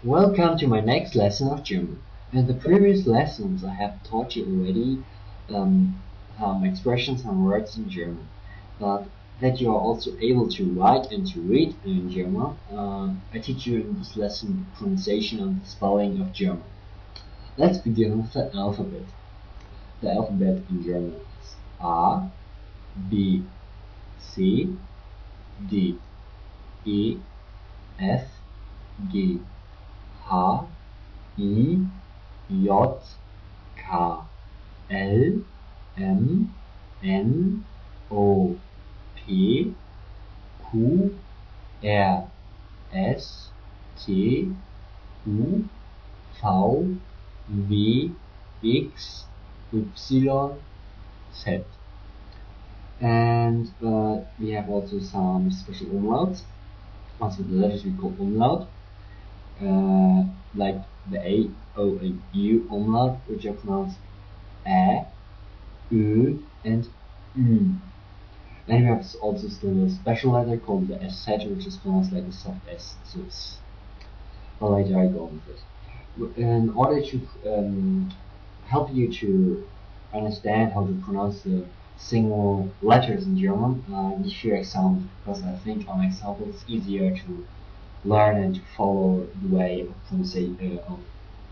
Welcome to my next lesson of German. In the previous lessons I have taught you already some expressions and words in German, but that you are also able to write and to read in German, I teach you in this lesson the pronunciation and the spelling of German. Let's begin with the alphabet. The alphabet in German is A, B, C, D, E, F, G, H, I, J, K, L, M, N, O, P, Q, R, S, T, U, V, W, X, Y, Z. And we have also some special umlauts. Also the letters we call umlaut, like the A, O, and U umlaut, which are pronounced A, Ö, and Ü. Then we have also still a special letter called the SZ, which is pronounced like a soft S. So it's, well, later I go on with it. In order to help you to understand how to pronounce the single letters in German, I give you examples, because I think on examples it's easier to learn and to follow the way of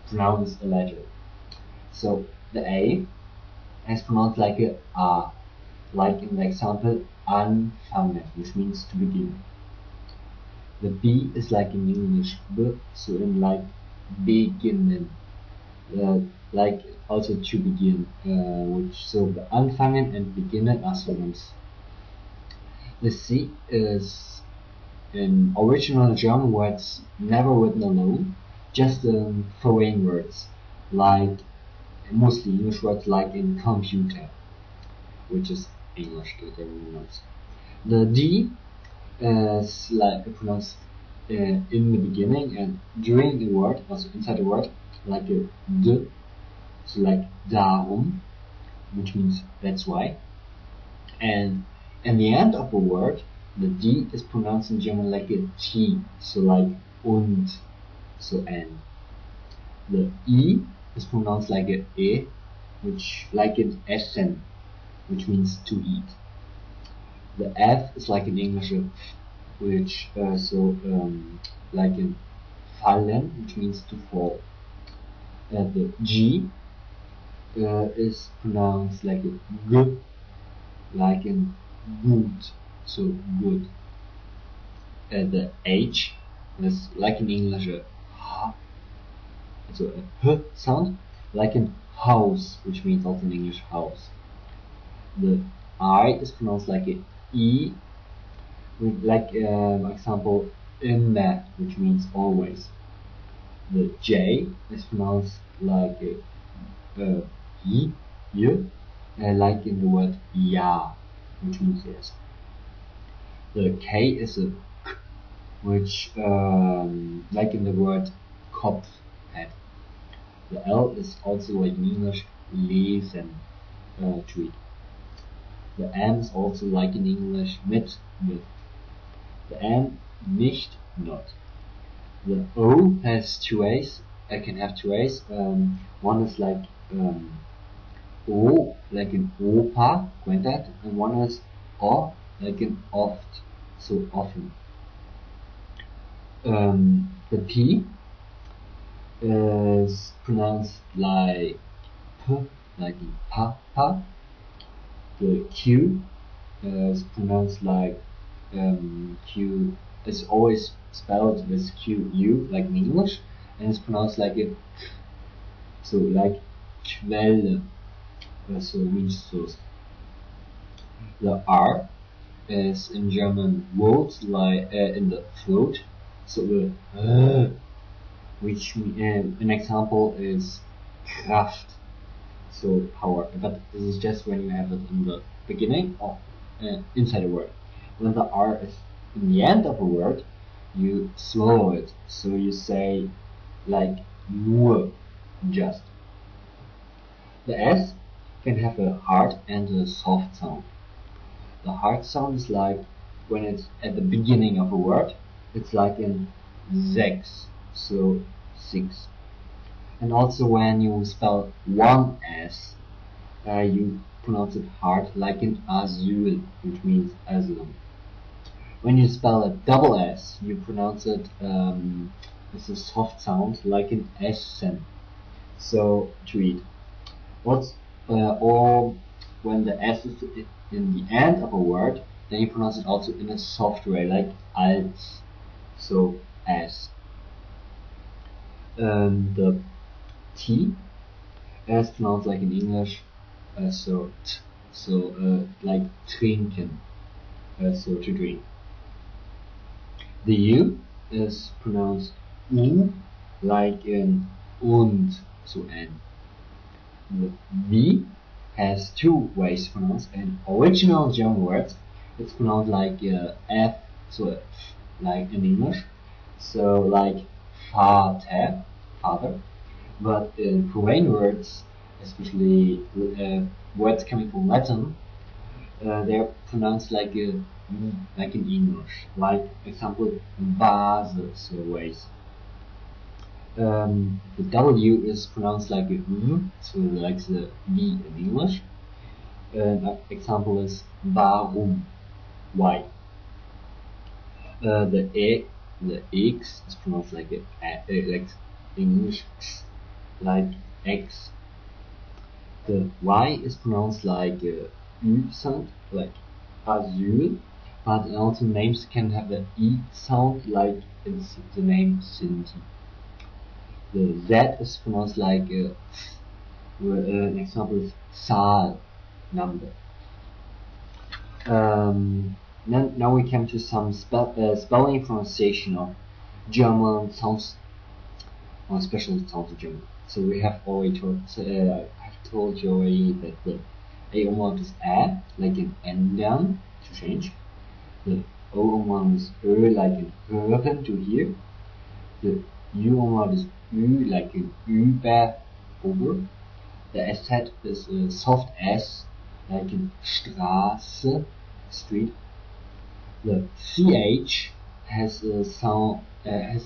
pronounce a letter. So the A is pronounced like a, like in the example anfangen, which means to begin. The B is like in English B, so in like beginnen, like also to begin, which so the anfangen and beginnen are synonyms. The C is in original German words never written alone, just in foreign words, like mostly English words like in computer, which is English that everyone knows. The D is like pronounced in the beginning and during the word, also inside the word, like a D, so like darum, which means that's why. And in the end of a word, the D is pronounced in German like a T, so like und, so and. The E is pronounced like a E, which like in essen, which means to eat. The F is like in English a F, which like in fallen, which means to fall. The G is pronounced like a G, like in good, so good. The H is like in English a H, so a H sound, like in house, which means also in English house. The I is pronounced like a E, with like example immer, which means always. The J is pronounced like a Y, like in the word ja, which means yes. The K is a K, which like in the word Kopf, head. The L is also like in English lesen, to read. The M is also like in English mit, with. The N, nicht, not. The O has two A's. I can have two A's. One is like O, like in Opa, that, and one is O, like in oft, so often. The P is pronounced like P, like in pa. The Q is pronounced like Q is always spelled with QU, like in English, and it's pronounced like a, so like Quelle, so means source. The R is in German words like in the throat, so the which an example is Kraft, so power, but this is just when you have it in the beginning or inside a word. When the R is in the end of a word, you swallow it, so you say like nur, just. The S can have a hard and a soft sound. The hard sound is like when it's at the beginning of a word, it's like in sechs, so 6. And also when you spell one S, you pronounce it hard, like in asyl, which means asylum. When you spell a double S, you pronounce it with a soft sound, like in essen. So to eat. Or when the S is in the end of a word, then you pronounce it also in a soft way, like als. So as. The T is pronounced like in English, so t. So like trinken, so to drink. The U is pronounced U, like in und, so n. The V has two ways to pronounce. In original German words, it's pronounced like F, so F, like in English, so like Vater, father. But in foreign words, especially words coming from Latin, they're pronounced like in English. Like example, vase, so vase. The W is pronounced like a so like the V in English. Example is warum, why. The X is pronounced like like English, like X. The Y is pronounced like Ü sound, like asyl, but also names can have the E sound, like in the name Cindy. The Z is pronounced like an example is Zahl, number. Now we come to some spelling pronunciation of German sounds, or special sounds of German. So we have already I've told you already that the A umlaut is A, like in ändern, to change. The O umlaut is Ö, like in hören, to hear. The U umlaut is Ü, like in über, over. The SZ is a soft S, like in Straße, street. The CH has a sound, a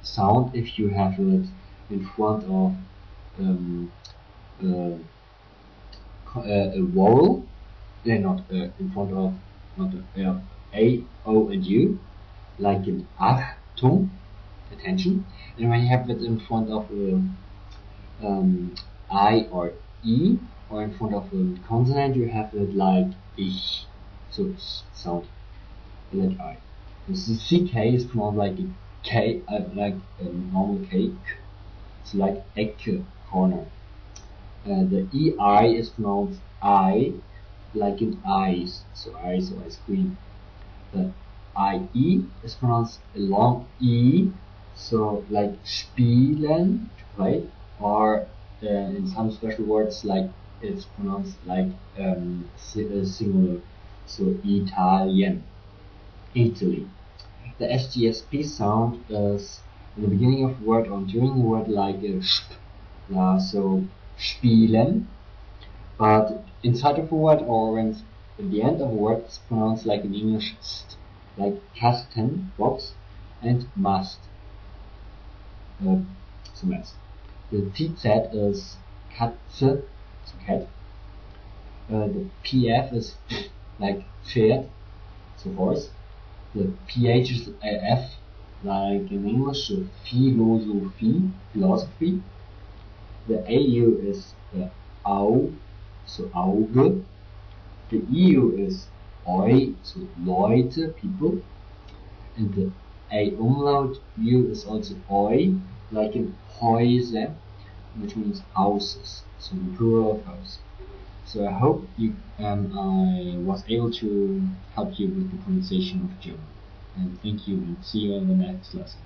sound if you have it in front of a vowel, not in front of A, O, and U, like in Achtung, attention. And when you have it in front of I or E, or in front of a consonant, you have it like ich, so sound like I. The CK is pronounced like a K, like a normal K, it's like Ecke, corner. The EI is pronounced I, like in eyes, so eyes or ice cream. The IE is pronounced a long E, so like spielen, to play, or in some special words like it's pronounced like singular, so Italien, Italy. The SGSP sound is in the beginning of a word or during a word like sp, so spielen, but inside of a word or when at the end of a word it's pronounced like in English st, like Kasten, box, and must, so must. The TZ is Katze, so cat. The PF is like Pferd, so horse. The PH is F, like in English, so philosophy, philosophy. The AU is Au, so Auge. The EU is Eu, so Leute, people. And the A umlaut U is also Eu, like in Häuser, which means houses, so the plural of house. So I hope I was able to help you with the pronunciation of German. And thank you, and see you in the next lesson.